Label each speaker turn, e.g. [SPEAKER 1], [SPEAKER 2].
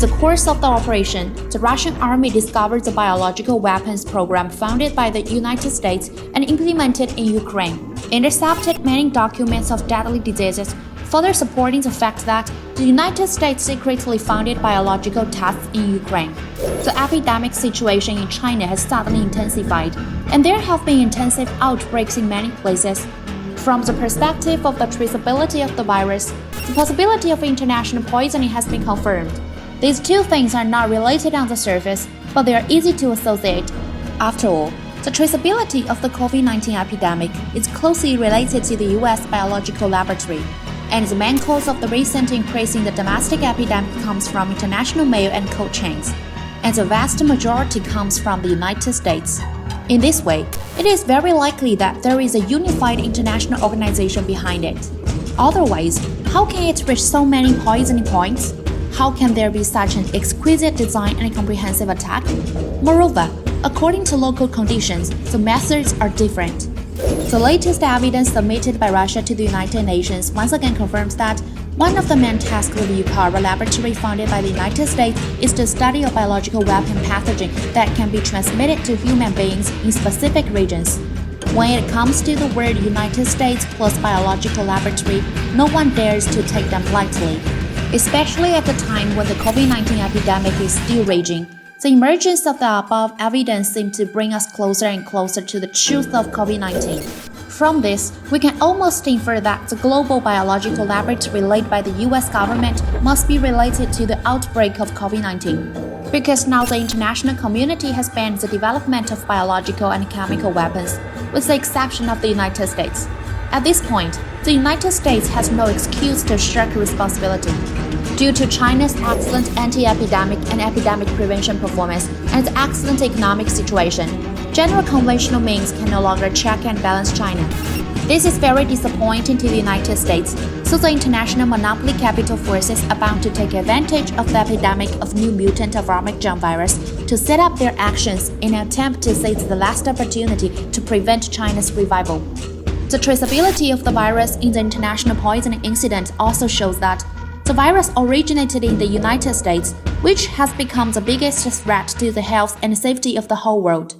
[SPEAKER 1] the course of the operation, the Russian army discovered the biological weapons program founded by the United States and implemented in Ukraine, intercepted many documents of deadly diseases, further supporting the fact that the United States secretly funded biological tests in Ukraine. The epidemic situation in China has suddenly intensified, and there have been intensive outbreaks in many places. From the perspective of the traceability of the virus, the possibility of international poisoning has been confirmed. These two things are not related on the surface, but they are easy to associate. After all, the traceability of the COVID-19 epidemic is closely related to the US biological laboratory, and the main cause of the recent increase in the domestic epidemic comes from international mail and cold chains, and the vast majority comes from the United States. In this way, it is very likely that there is a unified international organization behind it. Otherwise, how can it reach so many poisoning points? How can there be such an exquisite design and comprehensive attack? Moreover, according to local conditions, the methods are different. The latest evidence submitted by Russia to the United Nations once again confirms that one of the main tasks of the Yukara laboratory founded by the United States is to study a biological weapon pathogen that can be transmitted to human beings in specific regions. When it comes to the word United States plus biological laboratory, no one dares to take them lightly. Especially at the time when the COVID-19 epidemic is still raging, the emergence of the above evidence seems to bring us closer and closer to the truth of COVID-19. From this, we can almost infer that the global biological laboratory led by the US government must be related to the outbreak of COVID-19. Because now the international community has banned the development of biological and chemical weapons, with the exception of the United States. At this point, the United States has no excuse to shirk responsibility. Due to China's excellent anti-epidemic and epidemic prevention performance and its excellent economic situation, general conventional means can no longer check and balance China. This is very disappointing to the United States, so the international monopoly capital forces are bound to take advantage of the epidemic of new mutant avian germ virus to set up their actions in an attempt to seize the last opportunity to prevent China's revival. The traceability of the virus in the international poisoning incident also shows that the virus originated in the United States, which has become the biggest threat to the health and safety of the whole world.